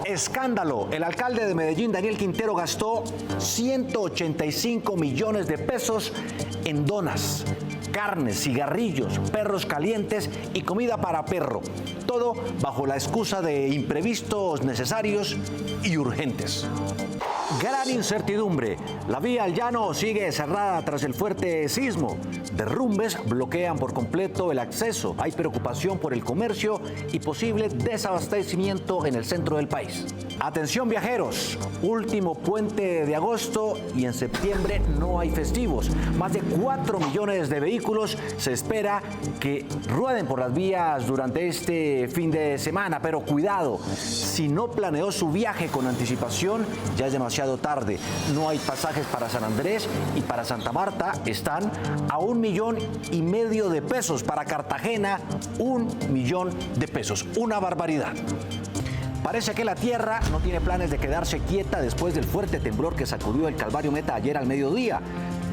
Escándalo. El alcalde de Medellín, Daniel Quintero, gastó 185 millones de pesos en donas, carnes, cigarrillos, perros calientes y comida para perro. Todo bajo la excusa de imprevistos necesarios y urgentes. Gran incertidumbre. La vía al llano sigue cerrada tras el fuerte sismo. Derrumbes bloquean por completo el acceso. Hay preocupación por el comercio y posible desabastecimiento en el centro del país. Atención viajeros, último puente de agosto y en septiembre no hay festivos. Más de 4 millones de vehículos se espera que rueden por las vías durante este fin de semana, pero cuidado, si no planeó su viaje con anticipación, ya es demasiado tarde. No hay pasajes para San Andrés y para Santa Marta están a 1,5 millones de pesos. Para Cartagena, 1 millón de pesos. Una barbaridad. Parece que la tierra no tiene planes de quedarse quieta después del fuerte temblor que sacudió el Calvario Meta ayer al mediodía.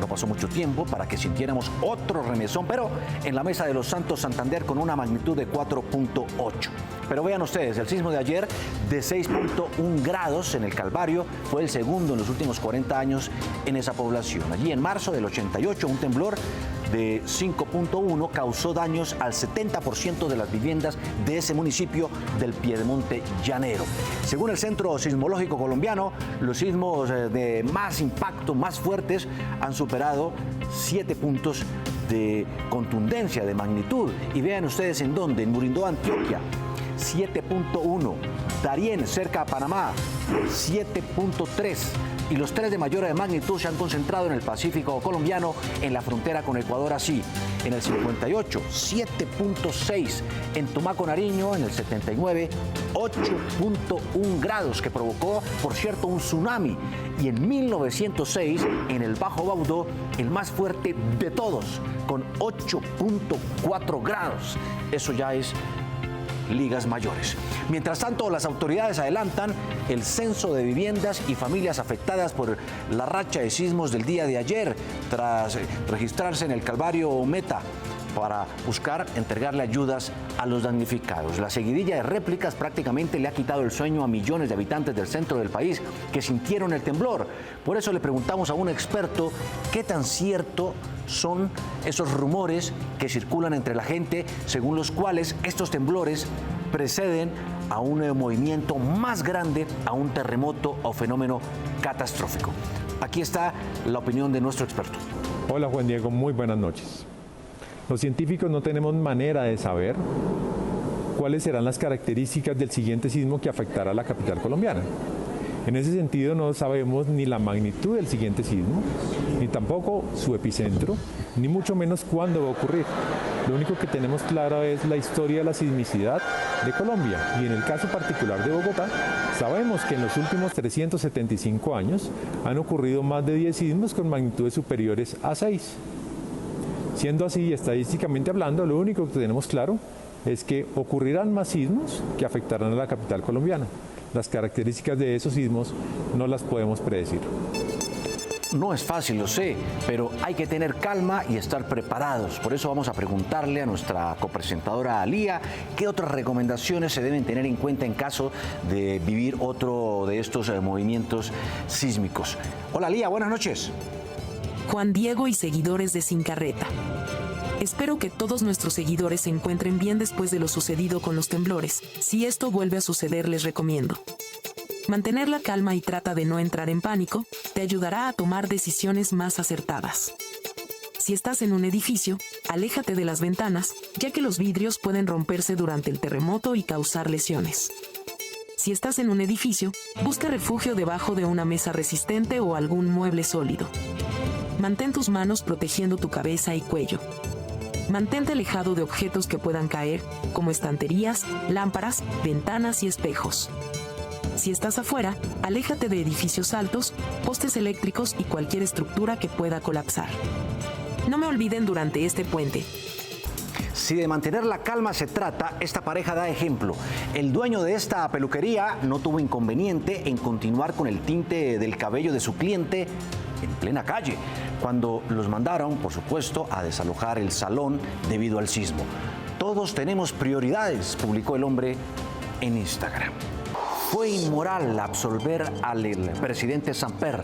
No pasó mucho tiempo para que sintiéramos otro remesón, pero en la Mesa de los Santos Santander con una magnitud de 4.8. Pero vean ustedes, el sismo de ayer de 6.1 grados en el Calvario fue el segundo en los últimos 40 años en esa población. Allí en marzo del 88, un temblor de 5.1 causó daños al 70% de las viviendas de ese municipio del Piedemonte Llanero. Según el Centro Sismológico Colombiano, los sismos de más impacto, más fuertes, han superado 7 puntos de contundencia, de magnitud. Y vean ustedes en dónde, en Murindó, Antioquia, 7.1, Darién, cerca a Panamá, 7.3. Y los 3 de mayor magnitud se han concentrado en el Pacífico colombiano, en la frontera con Ecuador, así. En el 58, 7.6. En Tumaco, Nariño, en el 79, 8.1 grados, que provocó, por cierto, un tsunami. Y en 1906, en el Bajo Baudó, el más fuerte de todos, con 8.4 grados. Eso ya es ligas mayores. Mientras tanto, las autoridades adelantan el censo de viviendas y familias afectadas por la racha de sismos del día de ayer, tras registrarse en el Calvario Meta, para buscar entregarle ayudas a los damnificados. La seguidilla de réplicas prácticamente le ha quitado el sueño a millones de habitantes del centro del país que sintieron el temblor. Por eso le preguntamos a un experto qué tan cierto son esos rumores que circulan entre la gente, según los cuales estos temblores preceden a un movimiento más grande, a un terremoto o fenómeno catastrófico. Aquí está la opinión de nuestro experto. Hola Juan Diego, muy buenas noches. Los científicos no tenemos manera de saber cuáles serán las características del siguiente sismo que afectará a la capital colombiana. En ese sentido no sabemos ni la magnitud del siguiente sismo, ni tampoco su epicentro, ni mucho menos cuándo va a ocurrir. Lo único que tenemos claro es la historia de la sismicidad de Colombia, y en el caso particular de Bogotá, sabemos que en los últimos 375 años han ocurrido más de 10 sismos con magnitudes superiores a 6. Siendo así, estadísticamente hablando, lo único que tenemos claro es que ocurrirán más sismos que afectarán a la capital colombiana. Las características de esos sismos no las podemos predecir. No es fácil, lo sé, pero hay que tener calma y estar preparados. Por eso vamos a preguntarle a nuestra copresentadora Alía qué otras recomendaciones se deben tener en cuenta en caso de vivir otro de estos movimientos sísmicos. Hola Alía, buenas noches. Juan Diego y seguidores de Sin Carreta. Espero que todos nuestros seguidores se encuentren bien después de lo sucedido con los temblores. Si esto vuelve a suceder, les recomiendo mantener la calma y trata de no entrar en pánico, te ayudará a tomar decisiones más acertadas. Si estás en un edificio, aléjate de las ventanas, ya que los vidrios pueden romperse durante el terremoto y causar lesiones. Si estás en un edificio, busca refugio debajo de una mesa resistente o algún mueble sólido. Mantén tus manos protegiendo tu cabeza y cuello. Mantente alejado de objetos que puedan caer, como estanterías, lámparas, ventanas y espejos. Si estás afuera, aléjate de edificios altos, postes eléctricos y cualquier estructura que pueda colapsar. No me olviden durante este puente. Si de mantener la calma se trata, esta pareja da ejemplo. El dueño de esta peluquería no tuvo inconveniente en continuar con el tinte del cabello de su cliente en plena calle, cuando los mandaron, por supuesto, a desalojar el salón debido al sismo. Todos tenemos prioridades, publicó el hombre en Instagram. Fue inmoral absolver al presidente Samper,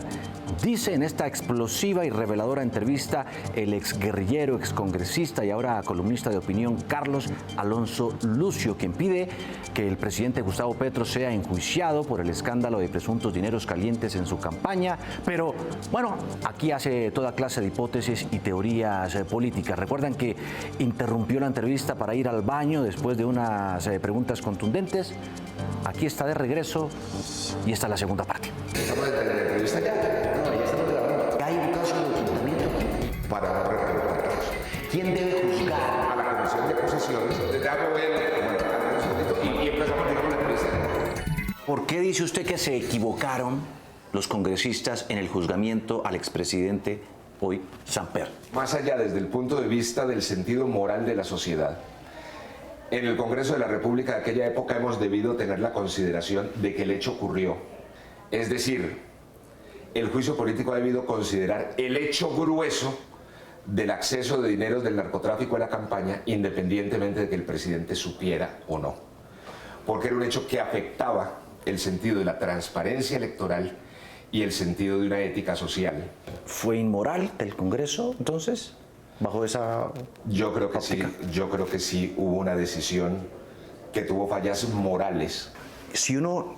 dice en esta explosiva y reveladora entrevista el exguerrillero, excongresista y ahora columnista de opinión Carlos Alonso Lucio, quien pide que el presidente Gustavo Petro sea enjuiciado por el escándalo de presuntos dineros calientes en su campaña. Pero bueno, aquí hace toda clase de hipótesis y teorías políticas. Recuerdan que interrumpió la entrevista para ir al baño después de unas preguntas contundentes. Aquí está de regreso y esta es la segunda parte. ¿Estamos en la entrevista ya? No, ya estamos grabando. ¿Hay un caso de ocultamiento aquí? Para no repreguntarnos. ¿Quién debe juzgar? A la Comisión de Acusaciones, desde y empezamos con la entrevista. ¿Por qué dice usted que se equivocaron los congresistas en el juzgamiento al expresidente hoy Samper? Más allá desde el punto de vista del sentido moral de la sociedad, en el Congreso de la República de aquella época hemos debido tener la consideración de que el hecho ocurrió. Es decir, el juicio político ha debido considerar el hecho grueso del acceso de dineros del narcotráfico a la campaña, independientemente de que el presidente supiera o no. Porque era un hecho que afectaba el sentido de la transparencia electoral y el sentido de una ética social. ¿Fue inmoral del Congreso, entonces, bajo esa Yo creo que óptica? sí, yo creo que sí hubo una decisión que tuvo fallas morales. Si uno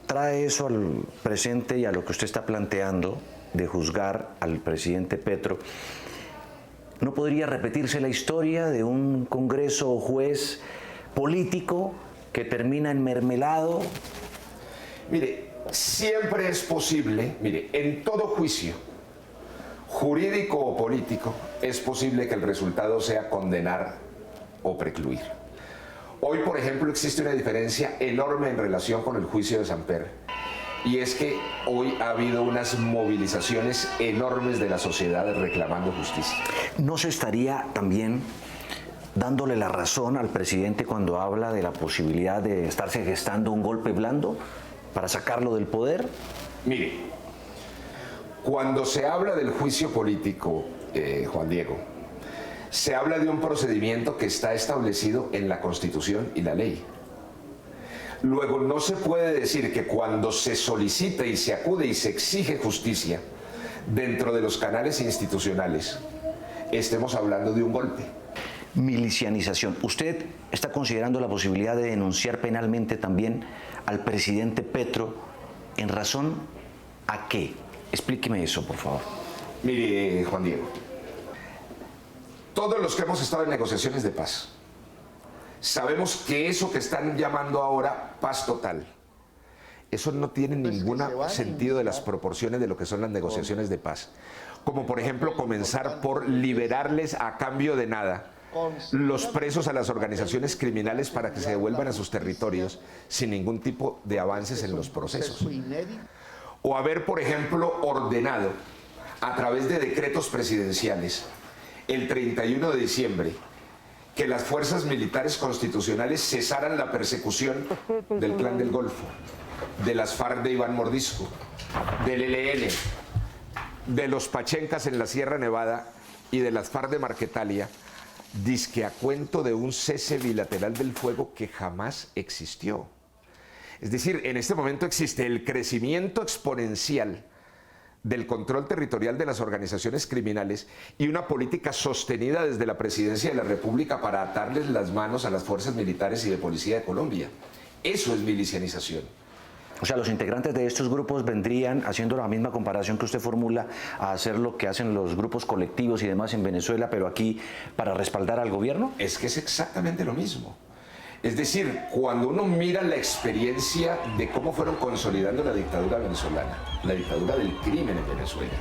trae eso al presente y a lo que usted está planteando de juzgar al presidente Petro, ¿no podría repetirse la historia de un Congreso o juez político que termina enmermelado? Mire, siempre es posible, mire, en todo juicio, jurídico o político, es posible que el resultado sea condenar o precluir. Hoy, por ejemplo, existe una diferencia enorme en relación con el juicio de Samper, y es que hoy ha habido unas movilizaciones enormes de la sociedad reclamando justicia. ¿No se estaría también dándole la razón al presidente cuando habla de la posibilidad de estarse gestando un golpe blando para sacarlo del poder? Mire, cuando se habla del juicio político, Juan Diego, se habla de un procedimiento que está establecido en la Constitución y la ley. Luego, no se puede decir que cuando se solicita y se acude y se exige justicia dentro de los canales institucionales, estemos hablando de un golpe. Milicianización. ¿Usted está considerando la posibilidad de denunciar penalmente también al presidente Petro en razón a qué? Explíqueme eso, por favor. Mire, Juan Diego, todos los que hemos estado en negociaciones de paz, sabemos que eso que están llamando ahora paz total, eso no tiene ningún sentido de las proporciones de lo que son las negociaciones de paz. Como por ejemplo comenzar por liberarles a cambio de nada los presos a las organizaciones criminales para que se devuelvan a sus territorios sin ningún tipo de avances en los procesos. O haber, por ejemplo, ordenado a través de decretos presidenciales el 31 de diciembre que las fuerzas militares constitucionales cesaran la persecución del Clan del Golfo, de las FARC de Iván Mordisco, del ELN, de los Pachencas en la Sierra Nevada y de las FARC de Marquetalia, dizque a cuento de un cese bilateral del fuego que jamás existió. Es decir, en este momento existe el crecimiento exponencial del control territorial de las organizaciones criminales y una política sostenida desde la Presidencia de la República para atarles las manos a las fuerzas militares y de policía de Colombia. Eso es milicianización. O sea, los integrantes de estos grupos vendrían, haciendo la misma comparación que usted formula, a hacer lo que hacen los grupos colectivos y demás en Venezuela, pero aquí para respaldar al gobierno. Es que es exactamente lo mismo. Es decir, cuando uno mira la experiencia de cómo fueron consolidando la dictadura venezolana, la dictadura del crimen en Venezuela,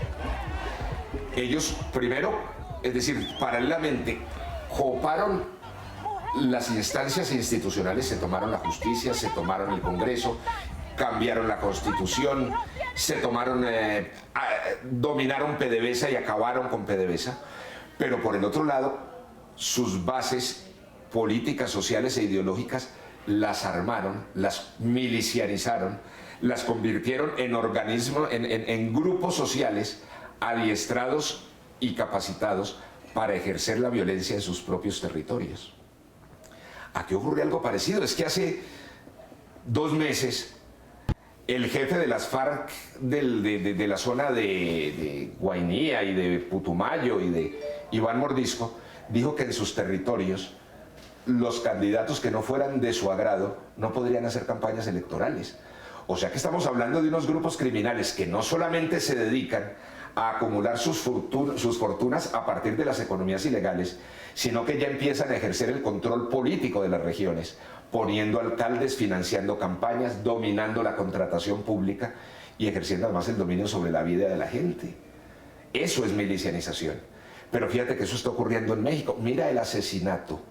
ellos primero, es decir, paralelamente, coparon las instancias institucionales, se tomaron la justicia, se tomaron el Congreso, cambiaron la Constitución, se tomaron, dominaron PDVSA y acabaron con PDVSA, pero por el otro lado, sus bases políticas, sociales e ideológicas las armaron, las milicianizaron, las convirtieron en organismos, en grupos sociales adiestrados y capacitados para ejercer la violencia en sus propios territorios. Aquí ocurre algo parecido, es que hace 2 meses El jefe de las FARC de la zona de Guainía y de Putumayo y de Iván Mordisco dijo que en sus territorios los candidatos que no fueran de su agrado no podrían hacer campañas electorales. O sea que estamos hablando de unos grupos criminales que no solamente se dedican a acumular sus fortunas a partir de las economías ilegales, sino que ya empiezan a ejercer el control político de las regiones, poniendo alcaldes, financiando campañas, dominando la contratación pública y ejerciendo además el dominio sobre la vida de la gente. Eso es milicianización. Pero fíjate que eso está ocurriendo en México. Mira el asesinato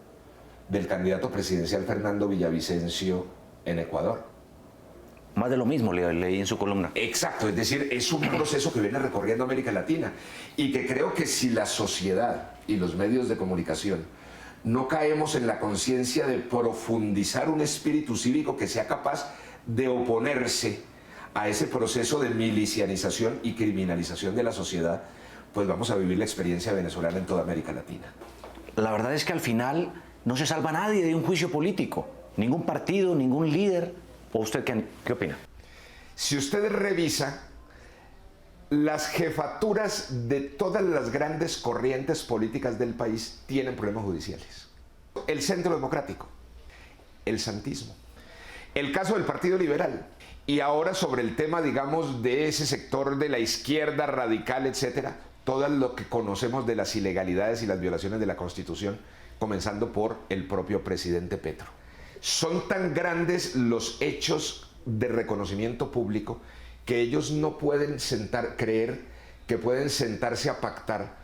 del candidato presidencial Fernando Villavicencio en Ecuador. Más de lo mismo, leí en su columna. Exacto, es decir, es un proceso que viene recorriendo América Latina y que creo que si la sociedad y los medios de comunicación no caemos en la conciencia de profundizar un espíritu cívico que sea capaz de oponerse a ese proceso de milicianización y criminalización de la sociedad, pues vamos a vivir la experiencia venezolana en toda América Latina. La verdad es que al final no se salva nadie de un juicio político, ningún partido, ningún líder. ¿O usted qué opina? Si usted revisa las jefaturas de todas las grandes corrientes políticas del país tienen problemas judiciales. El Centro Democrático, el santismo, el caso del Partido Liberal y ahora sobre el tema, digamos, de ese sector de la izquierda radical, etcétera, todo lo que conocemos de las ilegalidades y las violaciones de la Constitución, comenzando por el propio presidente Petro. Son tan grandes los hechos de reconocimiento público que ellos no pueden creer que pueden sentarse a pactar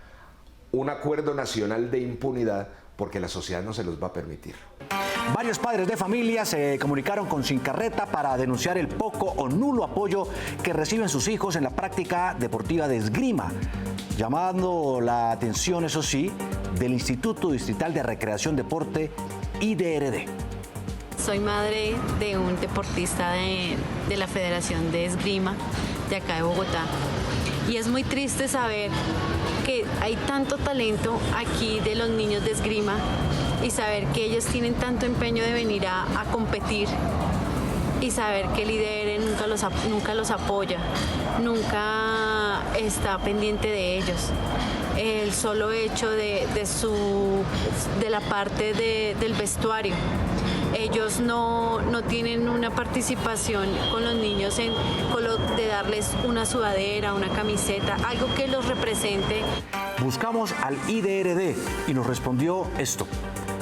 un acuerdo nacional de impunidad porque la sociedad no se los va a permitir. Varios padres de familia se comunicaron con Sin Carreta para denunciar el poco o nulo apoyo que reciben sus hijos en la práctica deportiva de esgrima, llamando la atención, eso sí, del Instituto Distrital de Recreación Deporte, IDRD. Soy madre de un deportista de la Federación de Esgrima de acá de Bogotá y es muy triste saber que hay tanto talento aquí de los niños de esgrima y saber que ellos tienen tanto empeño de venir a competir y saber que el IDR nunca los apoya, nunca está pendiente de ellos. El solo hecho de la parte del vestuario. Ellos no tienen una participación con los niños de darles una sudadera, una camiseta, algo que los represente. Buscamos al IDRD y nos respondió esto.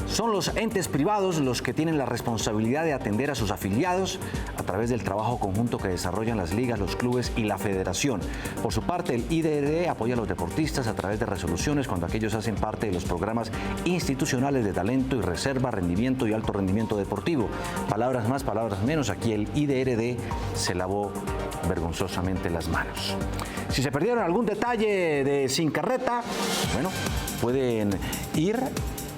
Son los entes privados los que tienen la responsabilidad de atender a sus afiliados a través del trabajo conjunto que desarrollan las ligas, los clubes y la federación. Por su parte, el IDRD apoya a los deportistas a través de resoluciones cuando aquellos hacen parte de los programas institucionales de talento y reserva, rendimiento y alto rendimiento deportivo. Palabras más, palabras menos, aquí el IDRD se lavó vergonzosamente las manos. Si se perdieron algún detalle de Sin Carreta, bueno, pueden ir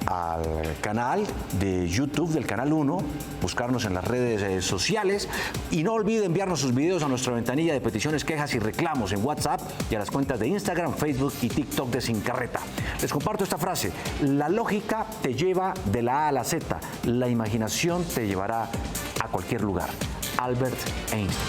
al canal de YouTube del Canal 1, buscarnos en las redes sociales y no olvide enviarnos sus videos a nuestra ventanilla de peticiones, quejas y reclamos en WhatsApp y a las cuentas de Instagram, Facebook y TikTok de Sin Carreta. Les comparto esta frase: la lógica te lleva de la A a la Z, la imaginación te llevará a cualquier lugar. Albert Einstein.